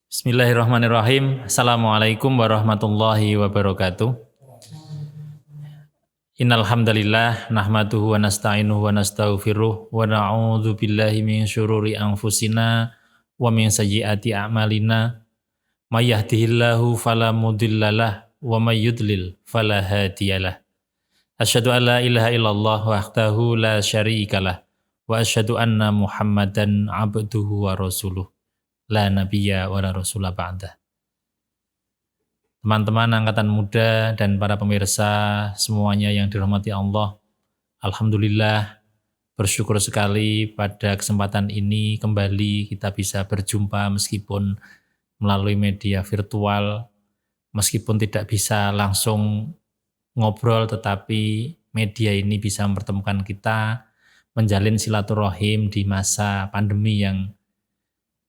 Bismillahirrahmanirrahim. Assalamualaikum warahmatullahi wabarakatuh. Innal hamdalillah nahmaduhu wa nasta'inuhu wa nastaghfiruh wa na'udzu billahi min syururi anfusina wa min sayyiati a'malina. May yahdihillahu fala mudhillalah wa may yudlil fala hadiyalah. Asyhadu an la ilaha illallah wahdahu la syarikalah wa asyhadu anna Muhammadan abduhu wa rasuluh. La nabiyya wa la rasula ba'dah. Teman-teman angkatan muda dan para pemirsa semuanya yang dirahmati Allah, alhamdulillah bersyukur sekali pada kesempatan ini kembali kita bisa berjumpa meskipun melalui media virtual, meskipun tidak bisa langsung ngobrol, tetapi media ini bisa mempertemukan kita, menjalin silaturahim di masa pandemi yang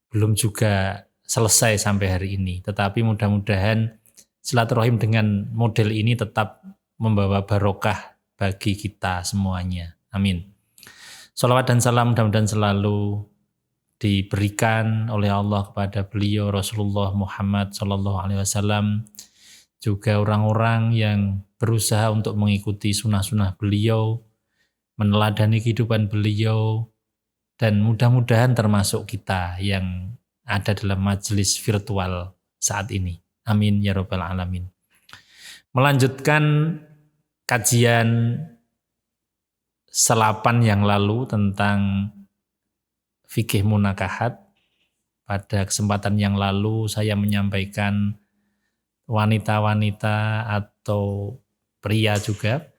belum juga selesai sampai hari ini. Tetapi mudah-mudahan silaturahim dengan model ini tetap membawa barokah bagi kita semuanya. Amin. Shalawat dan salam mudah-mudahan selalu diberikan oleh Allah kepada beliau Rasulullah Muhammad SAW, juga orang-orang yang berusaha untuk mengikuti sunnah-sunnah beliau, meneladani kehidupan beliau, dan mudah-mudahan termasuk kita yang ada dalam majelis virtual saat ini. Amin ya rabbal alamin. Melanjutkan kajian selapan yang lalu tentang fikih munakahat. Pada kesempatan yang lalu saya menyampaikan wanita-wanita atau pria juga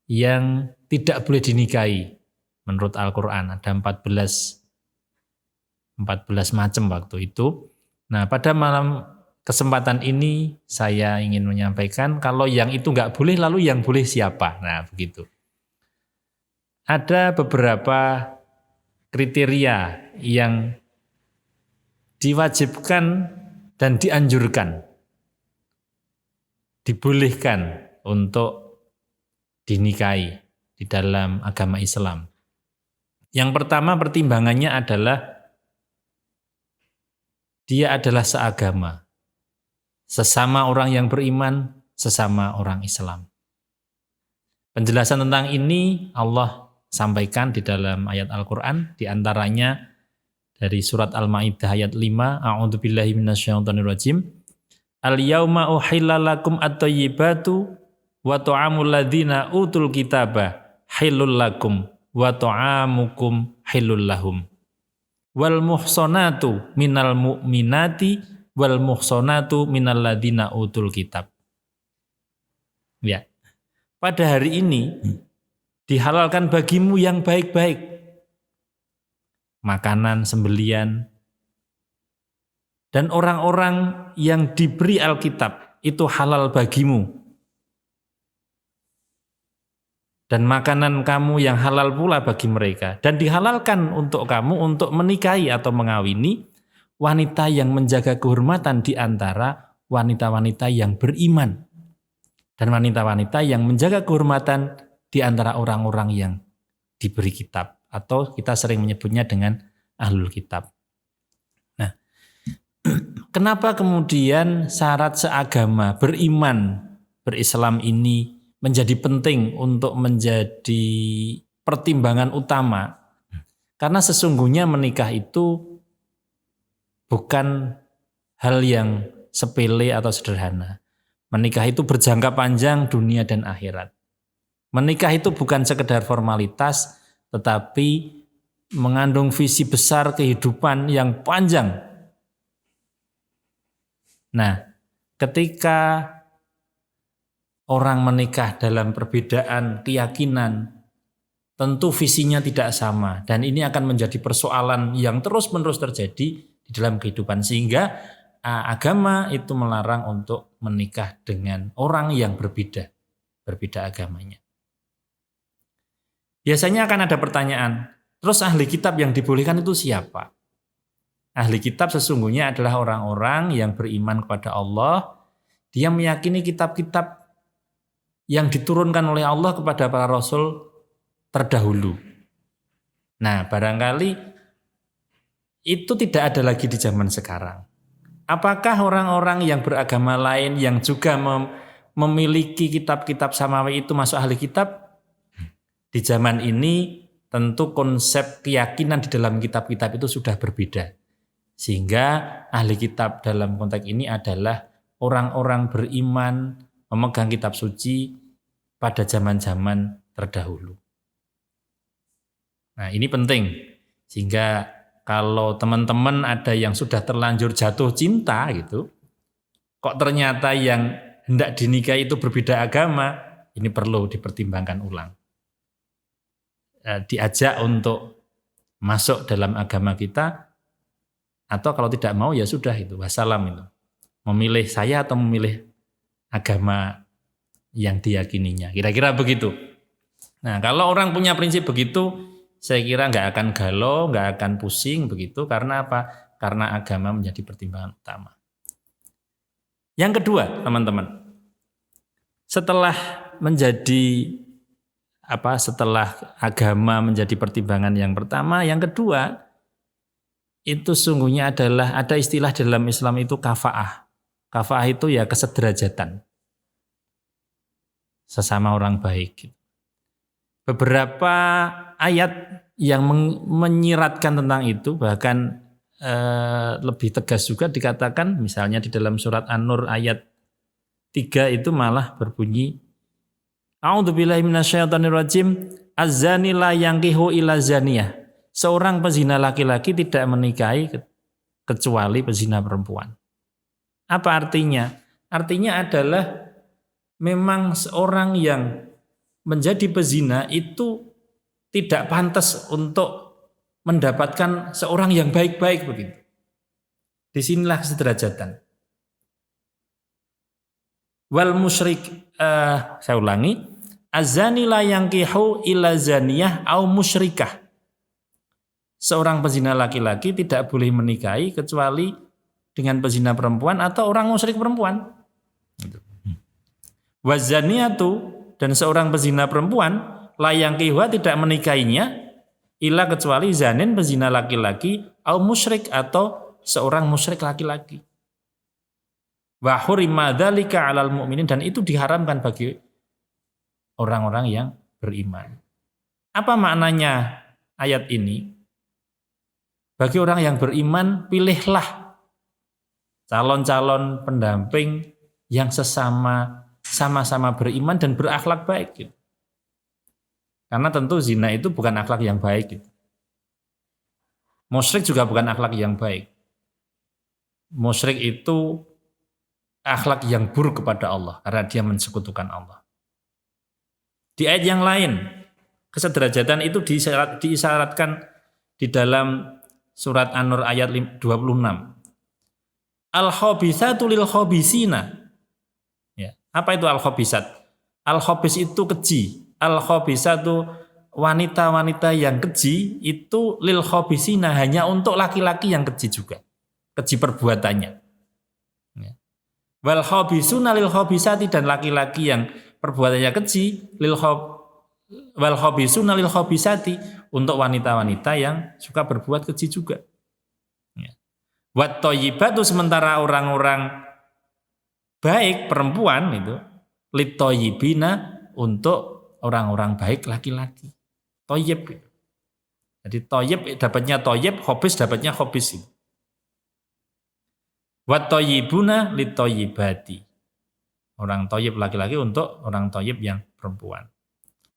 yang tidak boleh dinikahi. Menurut Al-Quran ada 14 macam waktu itu. Nah, pada malam kesempatan ini saya ingin menyampaikan kalau yang itu nggak boleh, lalu yang boleh siapa? Nah, begitu. Ada beberapa kriteria yang diwajibkan dan dianjurkan, dibolehkan untuk dinikahi di dalam agama Islam. Yang pertama pertimbangannya adalah dia adalah seagama, sesama orang yang beriman, sesama orang Islam. Penjelasan tentang ini Allah sampaikan di dalam ayat Al-Quran, di antaranya dari surat Al-Ma'idah ayat 5, A'udzubillahi minasyaitonirrajim. Al-yauma uhilla lakum at-thayyibatu wa ta'amul ladzina utul kitaba halul lakum wa ta'amukum halul lahum. Wal muhsanatu minal mu'minati wal muhsanatu minal ladzina utul kitab. Ya. Pada hari ini dihalalkan bagimu yang baik-baik. Makanan, sembelian, dan orang-orang yang diberi Alkitab itu halal bagimu. Dan makanan kamu yang halal pula bagi mereka. Dan dihalalkan untuk kamu untuk menikahi atau mengawini wanita yang menjaga kehormatan di antara wanita-wanita yang beriman. Dan wanita-wanita yang menjaga kehormatan di antara orang-orang yang diberi kitab. Atau kita sering menyebutnya dengan ahlul kitab. Nah, kenapa kemudian syarat seagama, beriman, berislam ini menjadi penting untuk menjadi pertimbangan utama? Karena sesungguhnya menikah itu bukan hal yang sepele atau sederhana. Menikah itu berjangka panjang dunia dan akhirat. Menikah itu bukan sekedar formalitas, tetapi mengandung visi besar kehidupan yang panjang. Nah, ketika orang menikah dalam perbedaan keyakinan, tentu visinya tidak sama, dan ini akan menjadi persoalan yang terus-menerus terjadi di dalam kehidupan, sehingga agama itu melarang untuk menikah dengan orang yang berbeda agamanya. Biasanya akan ada pertanyaan, terus ahli kitab yang dibolehkan itu siapa? Ahli kitab sesungguhnya adalah orang-orang yang beriman kepada Allah, dia meyakini kitab-kitab yang diturunkan oleh Allah kepada para rasul terdahulu. Nah, barangkali itu tidak ada lagi di zaman sekarang. Apakah orang-orang yang beragama lain yang juga memiliki kitab-kitab samawi itu masuk ahli kitab? Di zaman ini tentu konsep keyakinan di dalam kitab-kitab itu sudah berbeda. Sehingga ahli kitab dalam konteks ini adalah orang-orang beriman memegang kitab suci pada zaman-zaman terdahulu. Nah, ini penting. Sehingga kalau teman-teman ada yang sudah terlanjur jatuh cinta gitu, kok ternyata yang hendak dinikahi itu berbeda agama, ini perlu dipertimbangkan ulang. Diajak untuk masuk dalam agama kita, atau kalau tidak mau ya sudah itu, wassalam itu. Memilih saya atau memilih agama yang diyakininya. Kira-kira begitu. Nah, kalau orang punya prinsip begitu, saya kira nggak akan galau, nggak akan pusing begitu. Karena apa? Karena agama menjadi pertimbangan utama. Yang kedua, teman-teman, setelah agama menjadi pertimbangan yang pertama, yang kedua itu sungguhnya adalah ada istilah dalam Islam itu kafaah. Kafaah itu ya kesederajatan sesama orang baik. Beberapa ayat yang menyiratkan tentang itu, bahkan lebih tegas juga dikatakan, misalnya di dalam surat An-Nur ayat 3 itu malah berbunyi, A'udzubillahi minasyaitonirrajim, az-zani la yankihu illa zaniyah. Seorang pezina laki-laki tidak menikahi kecuali pezina perempuan. Apa artinya? Artinya adalah memang seorang yang menjadi pezina itu tidak pantas untuk mendapatkan seorang yang baik-baik begitu. Disinilah kesederajatan. Wal musyrik, saya ulangi, az-zani la yankihu illa zaniyah au musyrikah. Seorang pezina laki-laki tidak boleh menikahi kecuali dengan pezina perempuan atau orang musyrik perempuan. Wazaniyatu, dan seorang pezina perempuan la yankihu tidak menikahinya illa kecuali zanin pezina laki-laki au musyrik atau seorang musyrik laki-laki. Wa hurima dzalika 'alal mu'minin, dan itu diharamkan bagi orang-orang yang beriman. Apa maknanya ayat ini? Bagi orang yang beriman, pilihlah calon-calon pendamping yang sama-sama beriman dan berakhlak baik gitu. Karena tentu zina itu bukan akhlak yang baik gitu. Musyrik juga bukan akhlak yang baik. Musyrik itu akhlak yang buruk kepada Allah karena dia mensekutukan Allah. Di ayat yang lain, kesederajatan itu diisyaratkan di dalam surat An-Nur ayat 26. Al-khabithatu lil khabisina. Ya, apa itu al-khabisat? Al-khabis itu keji. Al-khabisatu wanita-wanita yang keji itu lil khabisina, hanya untuk laki-laki yang keji juga. Keji perbuatannya. Ya. Wal khabisuna lil khabisati, dan laki-laki yang perbuatannya keji wal khabisuna lil khabisati, untuk wanita-wanita yang suka berbuat keji juga. Ya. Wat thayyibatu, sementara orang-orang baik perempuan itu lit thayyibina, untuk orang-orang baik laki-laki. Thayyib. Jadi thayyib dapatnya thayyib, khabis dapatnya khabis. Wat thayyibuna lit thayyibati. Orang thayyib laki-laki untuk orang thayyib yang perempuan.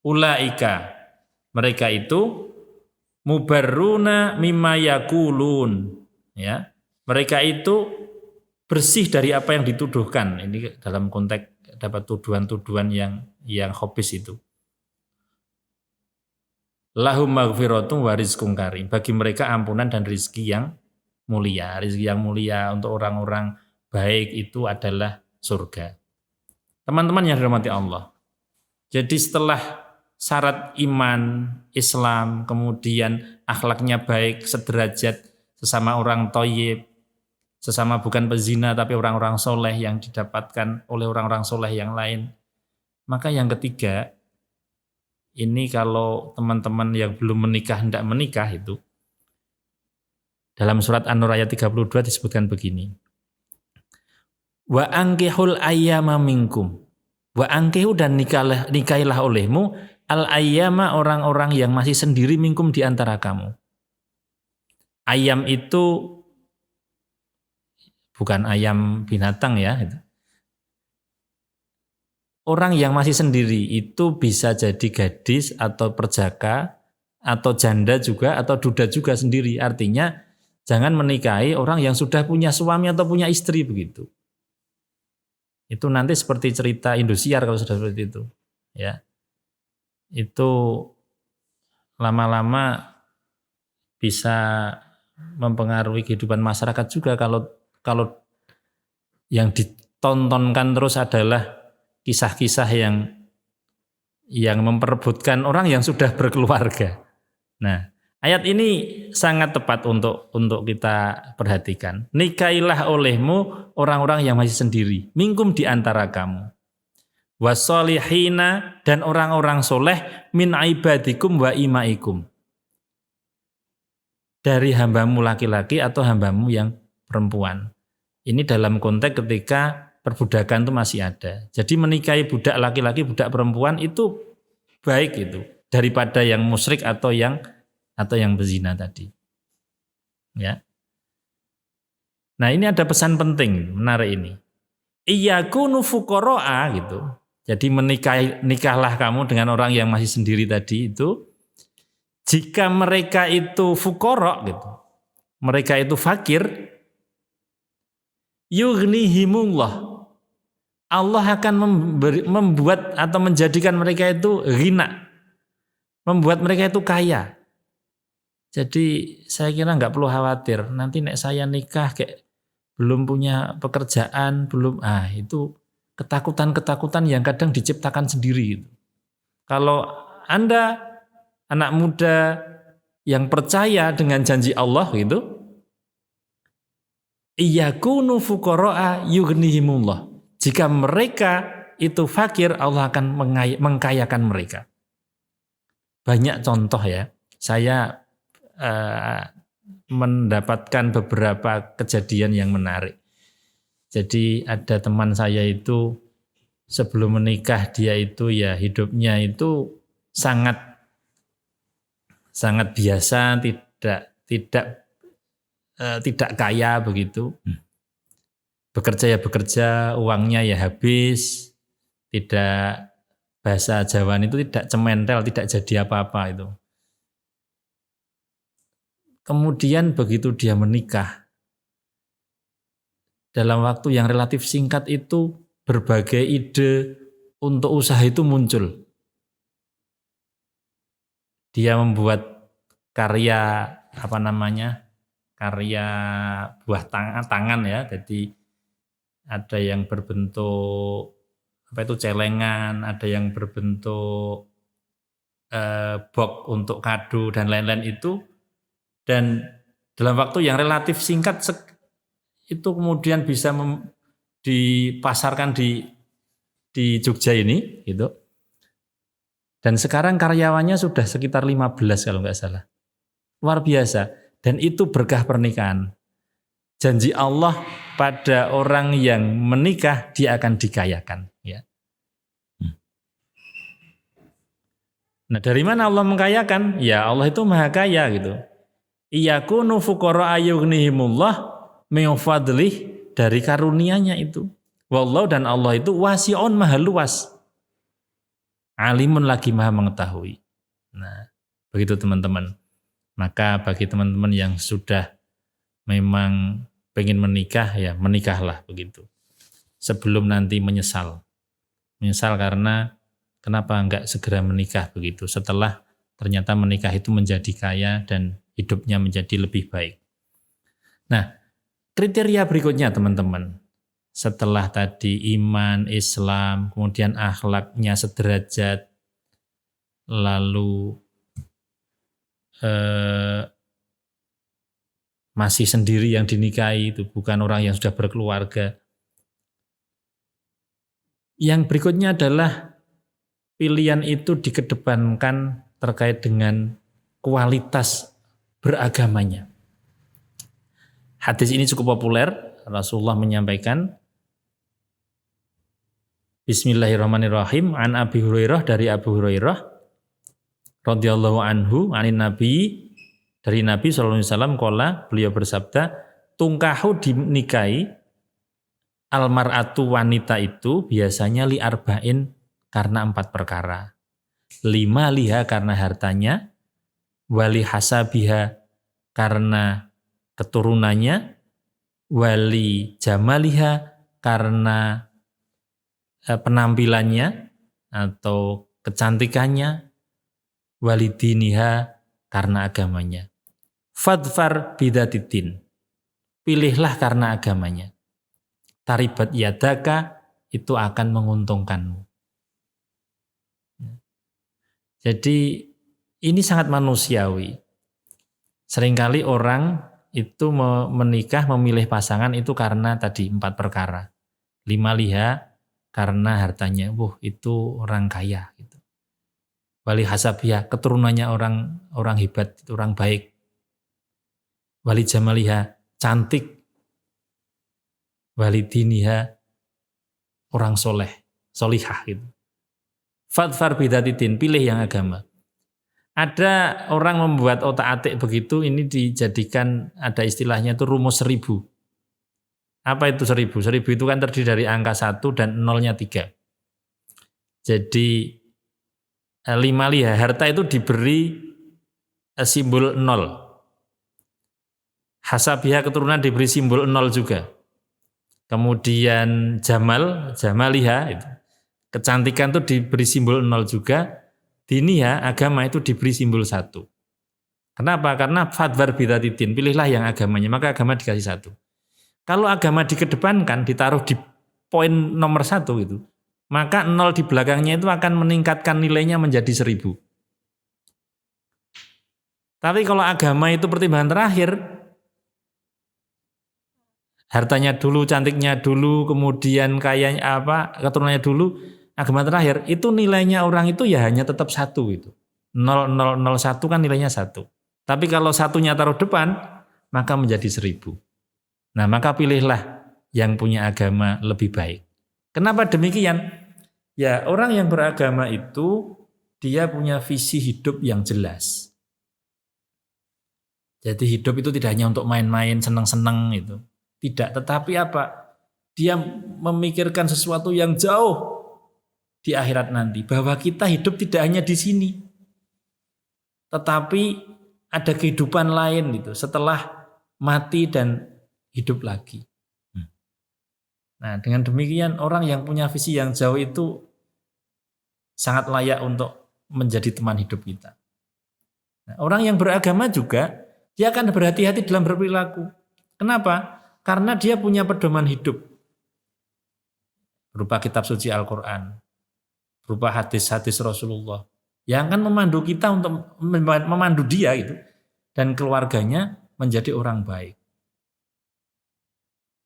Ulaika, mereka itu mubarruna mimma yakulun, ya. Mereka itu bersih dari apa yang dituduhkan. Ini dalam konteks dapat tuduhan-tuduhan yang khabis itu. Lahum maghfiratun wa rizqun karim. Bagi mereka ampunan dan rezeki yang mulia. Rezeki yang mulia untuk orang-orang baik itu adalah surga. Teman-teman yang dirahmati Allah. Jadi setelah syarat iman, Islam, kemudian akhlaknya baik, sederajat, sesama orang thayyib, sesama bukan pezina tapi orang-orang soleh yang didapatkan oleh orang-orang soleh yang lain. Maka yang ketiga, ini kalau teman-teman yang belum menikah hendak menikah itu, dalam surat An-Nur ayat 32 disebutkan begini. Wa ankihul ayyama minkum. Wa angkihu dan nikahilah olehmu al ayyama orang-orang yang masih sendiri minkum di antara kamu. Ayam itu bukan ayam binatang ya. Orang yang masih sendiri itu bisa jadi gadis atau perjaka atau janda juga atau duda juga sendiri. Artinya jangan menikahi orang yang sudah punya suami atau punya istri begitu. Itu nanti seperti cerita Indosiar kalau sudah seperti itu. Ya. Itu lama-lama bisa mempengaruhi kehidupan masyarakat juga kalau yang ditontonkan terus adalah kisah-kisah yang memperebutkan orang yang sudah berkeluarga. Nah, ayat ini sangat tepat untuk kita perhatikan. Nikahilah olehmu orang-orang yang masih sendiri, minkum di antara kamu. Wasolihina dan orang-orang soleh min ibadikum wa imaikum. Dari hambamu laki-laki atau hambamu yang perempuan. Ini dalam konteks ketika perbudakan itu masih ada. Jadi menikahi budak laki-laki, budak perempuan itu baik itu daripada yang musyrik atau yang berzina tadi. Ya. Nah, ini ada pesan penting menarik ini. Iyakunu fuqara'a gitu. Jadi nikahlah kamu dengan orang yang masih sendiri tadi itu. Jika mereka itu fuqara gitu. Mereka itu fakir, yughnihimullah. Allah akan membuat atau menjadikan mereka itu ghina. Membuat mereka itu kaya. Jadi saya kira nggak perlu khawatir. Nanti nek saya nikah kayak belum punya pekerjaan, itu ketakutan-ketakutan yang kadang diciptakan sendiri gitu. Kalau Anda anak muda yang percaya dengan janji Allah gitu, iyakunu fuqara'a yughnihimullah. Jika mereka itu fakir, Allah akan mengkayakan mereka. Banyak contoh ya. Saya mendapatkan beberapa kejadian yang menarik. Jadi ada teman saya itu sebelum menikah dia itu ya hidupnya itu sangat biasa, tidak kaya begitu. Bekerja, uangnya ya habis. Tidak, bahasa Jawa itu tidak cementel, tidak jadi apa-apa itu. Kemudian begitu dia menikah, dalam waktu yang relatif singkat itu berbagai ide untuk usaha itu muncul. Dia membuat karya karya buah tangan ya. Jadi ada yang berbentuk celengan, ada yang berbentuk box untuk kado dan lain-lain itu. Dan dalam waktu yang relatif singkat itu kemudian bisa dipasarkan di Jogja ini gitu. Dan sekarang karyawannya sudah sekitar 15 kalau nggak salah. Luar biasa. Dan itu berkah pernikahan. Janji Allah pada orang yang menikah dia akan dikayakan. Ya. Nah dari mana Allah mengkayakan? Ya Allah itu maha kaya gitu. Iyakunu fuqara'a yughnihimullah min fadlih, dari karunia-Nya itu. Wallahu, dan Allah itu wasi'un maha luas. Alimun, lagi maha mengetahui. Nah, begitu teman-teman. Maka bagi teman-teman yang sudah memang pengen menikah, ya menikahlah begitu. Sebelum nanti menyesal. Menyesal karena kenapa enggak segera menikah begitu. Setelah ternyata menikah itu menjadi kaya dan hidupnya menjadi lebih baik. Nah, kriteria berikutnya teman-teman. Setelah tadi iman, Islam, kemudian akhlaknya sederajat, lalu masih sendiri yang dinikahi, itu bukan orang yang sudah berkeluarga. Yang berikutnya adalah pilihan itu dikedepankan terkait dengan kualitas beragamanya. Hadis ini cukup populer. Rasulullah menyampaikan, Bismillahirrahmanirrahim. An Abi Hurairah, dari Abu Hurairah radhiyallahu anhu, anin Nabi, dari Nabi sallallahu alaihi wasallam, qala, beliau bersabda, tungkahu, dinikahi, almar'atu, wanita itu biasanya li arba'in, karena 4 perkara. 5 liha, karena hartanya, wali hasabiha, karena keturunannya, wali jamaliha, karena penampilannya atau kecantikannya, wali diniha, karena agamanya. Fadfar bidatitin, pilihlah karena agamanya. Taribat yadaka, itu akan menguntungkanmu. Jadi ini sangat manusiawi. Seringkali orang itu menikah, memilih pasangan itu karena tadi 4 perkara. 5 liha, karena hartanya, itu orang kaya. Gitu. Wali hasabiyah, keturunannya orang hebat, orang baik. Wali jamaliha, cantik. Wali diniha, orang soleh, solihah gitu. Fadfar bidatitin, pilih yang agama. Ada orang membuat otak-atik begitu, ini dijadikan, ada istilahnya itu rumus 1000. Apa itu 1000? 1000 itu kan terdiri dari angka 1 dan nolnya 3. Jadi 5 liha, harta itu diberi simbol 0. Hasabiha, keturunan, diberi simbol 0 juga. Kemudian jamaliha, itu kecantikan itu diberi simbol 0 juga. Diniha, agama, itu diberi simbol 1. Kenapa? Karena fadvar bidatitin, pilihlah yang agamanya, maka agama dikasih 1. Kalau agama dikedepankan, ditaruh di poin nomor 1 itu, maka 0 di belakangnya itu akan meningkatkan nilainya menjadi 1000. Tapi kalau agama itu pertimbangan terakhir, hartanya dulu, cantiknya dulu, kemudian kayanya keturunannya dulu, agama terakhir, itu nilainya orang itu ya hanya tetap 1 itu. 0001 kan nilainya 1. Tapi kalau 1-nya taruh depan, maka menjadi 1000. Nah, maka pilihlah yang punya agama lebih baik. Kenapa demikian? Ya, orang yang beragama itu dia punya visi hidup yang jelas. Jadi hidup itu tidak hanya untuk main-main, senang-senang itu. Tidak, tetapi apa? Dia memikirkan sesuatu yang jauh di akhirat nanti, bahwa kita hidup tidak hanya di sini, tetapi ada kehidupan lain gitu setelah mati dan hidup lagi. Nah, dengan demikian orang yang punya visi yang jauh itu sangat layak untuk menjadi teman hidup kita. Nah, orang yang beragama juga dia akan berhati-hati dalam berperilaku. Kenapa? Karena dia punya pedoman hidup berupa kitab suci Al-Quran, berupa hadis-hadis Rasulullah yang akan memandu kita untuk memandu dia itu dan keluarganya menjadi orang baik.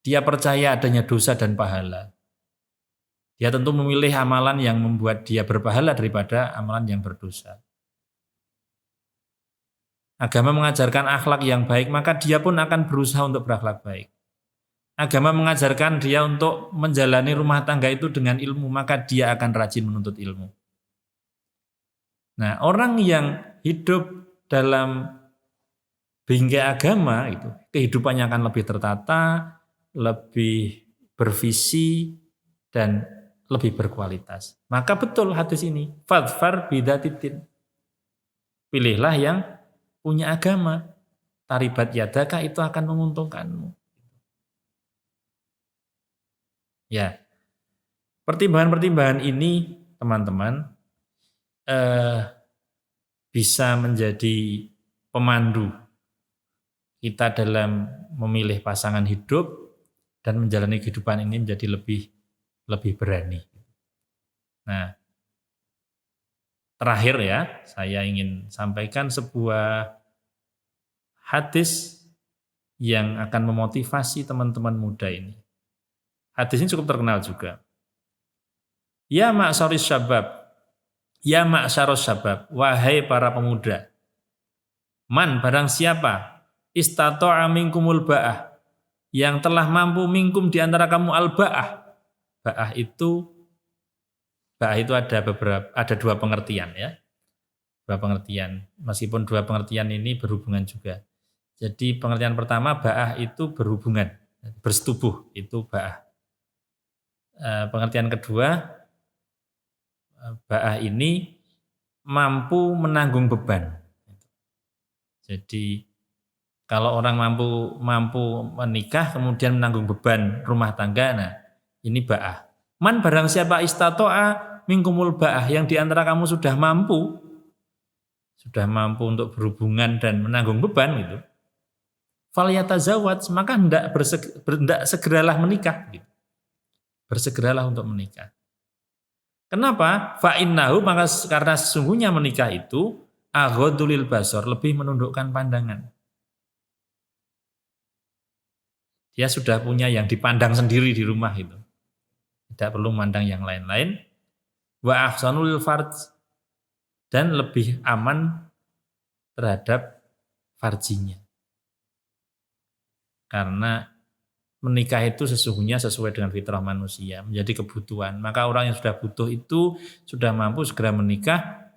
Dia percaya adanya dosa dan pahala. Dia tentu memilih amalan yang membuat dia berpahala daripada amalan yang berdosa. Agama mengajarkan akhlak yang baik, maka dia pun akan berusaha untuk berakhlak baik. Agama mengajarkan dia untuk menjalani rumah tangga itu dengan ilmu, maka dia akan rajin menuntut ilmu. Nah, orang yang hidup dalam bingkai agama itu, kehidupannya akan lebih tertata, lebih bervisi, dan lebih berkualitas. Maka betul hadis ini, fadfar bidatitin. Pilihlah yang punya agama. Taribat yadaka, itu akan menguntungkanmu. Ya, pertimbangan-pertimbangan ini teman-teman bisa menjadi pemandu kita dalam memilih pasangan hidup dan menjalani kehidupan ini menjadi lebih berani. Nah, terakhir ya, saya ingin sampaikan sebuah hadis yang akan memotivasi teman-teman muda ini. Hadis ini cukup terkenal juga. Ya ma'syaris syabab, ya ma'syaros syabab, wahai para pemuda. Man, barang siapa, istata'a minkumul ba'ah, yang telah mampu minkum di antara kamu al-ba'ah. Ba'ah itu Ba'ah itu ada dua pengertian ya. Dua pengertian. Meskipun dua pengertian ini berhubungan juga. Jadi pengertian pertama ba'ah itu berhubungan, bersetubuh itu ba'ah. Pengertian kedua ba'ah ini mampu menanggung beban. Jadi kalau orang mampu menikah kemudian menanggung beban rumah tangga, nah ini ba'ah. Man barang siapa istato'a minkumul ba'ah, yang diantara kamu sudah mampu untuk berhubungan dan menanggung beban gitu. Falyatazawwaj, maka hendak segeralah menikah gitu. Bersegeralah untuk menikah. Kenapa? Fa'innahu, maka karena sesungguhnya menikah itu aghaddu lil basar, lebih menundukkan pandangan. Dia sudah punya yang dipandang sendiri di rumah itu. Tidak perlu memandang yang lain-lain. Wa ahsanul farj, dan lebih aman terhadap farjinya. Karena menikah itu sesungguhnya sesuai dengan fitrah manusia, menjadi kebutuhan. Maka orang yang sudah butuh itu sudah mampu segera menikah,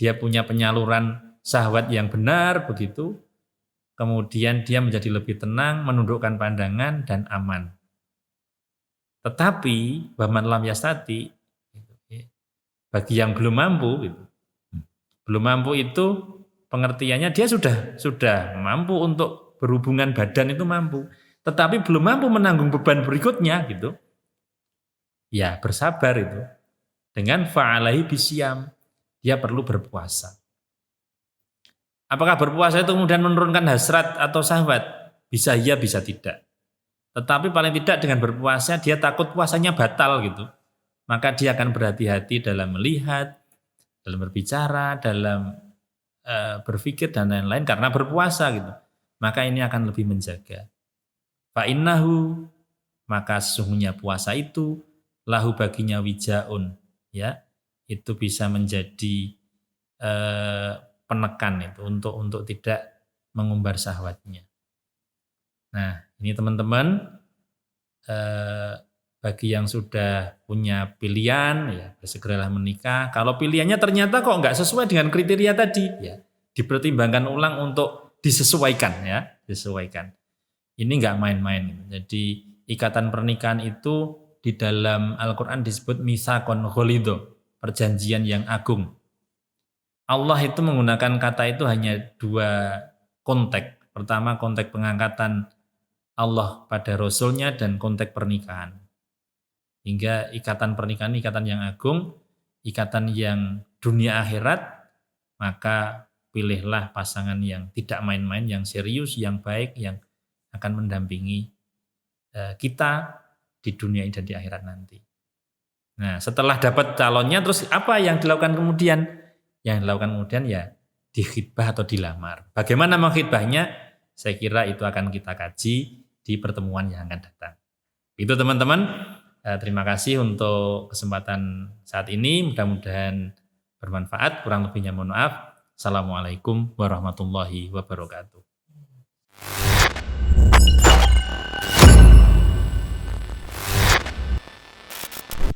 dia punya penyaluran syahwat yang benar begitu, kemudian dia menjadi lebih tenang, menundukkan pandangan dan aman. Tetapi waman lam yastati, bagi yang belum mampu, belum mampu itu pengertiannya dia sudah mampu untuk berhubungan badan itu mampu, tetapi belum mampu menanggung beban berikutnya gitu. Ya bersabar itu. Dengan fa'alaihi bisyam, dia perlu berpuasa. Apakah berpuasa itu kemudian menurunkan hasrat atau syahwat? Bisa iya, bisa tidak. Tetapi paling tidak dengan berpuasa dia takut puasanya batal gitu. Maka dia akan berhati-hati dalam melihat, dalam berbicara, dalam berpikir dan lain-lain karena berpuasa gitu. Maka ini akan lebih menjaga. Fa'innahu, maka sesungguhnya puasa itu lahu baginya wijaun, ya. Itu bisa menjadi penekan itu untuk tidak mengumbar syahwatnya. Nah, ini teman-teman bagi yang sudah punya pilihan ya bersegeralah menikah. Kalau pilihannya ternyata kok nggak sesuai dengan kriteria tadi, ya dipertimbangkan ulang untuk disesuaikan ya, disesuaikan. Ini nggak main-main. Jadi ikatan pernikahan itu di dalam Al-Quran disebut mitsaqon ghalidho, perjanjian yang agung. Allah itu menggunakan kata itu hanya dua konteks. Pertama konteks pengangkatan Allah pada Rasulnya dan konteks pernikahan. Hingga ikatan pernikahan ikatan yang agung, ikatan yang dunia akhirat, maka pilihlah pasangan yang tidak main-main, yang serius, yang baik, yang akan mendampingi kita di dunia dan di akhirat nanti. Nah, setelah dapat calonnya, terus apa yang dilakukan kemudian? Yang dilakukan kemudian ya dikhitbah atau dilamar. Bagaimana mengkhitbahnya? Saya kira itu akan kita kaji di pertemuan yang akan datang. Itu teman-teman, terima kasih untuk kesempatan saat ini. Mudah-mudahan bermanfaat. Kurang lebihnya mohon maaf. Assalamualaikum warahmatullahi wabarakatuh.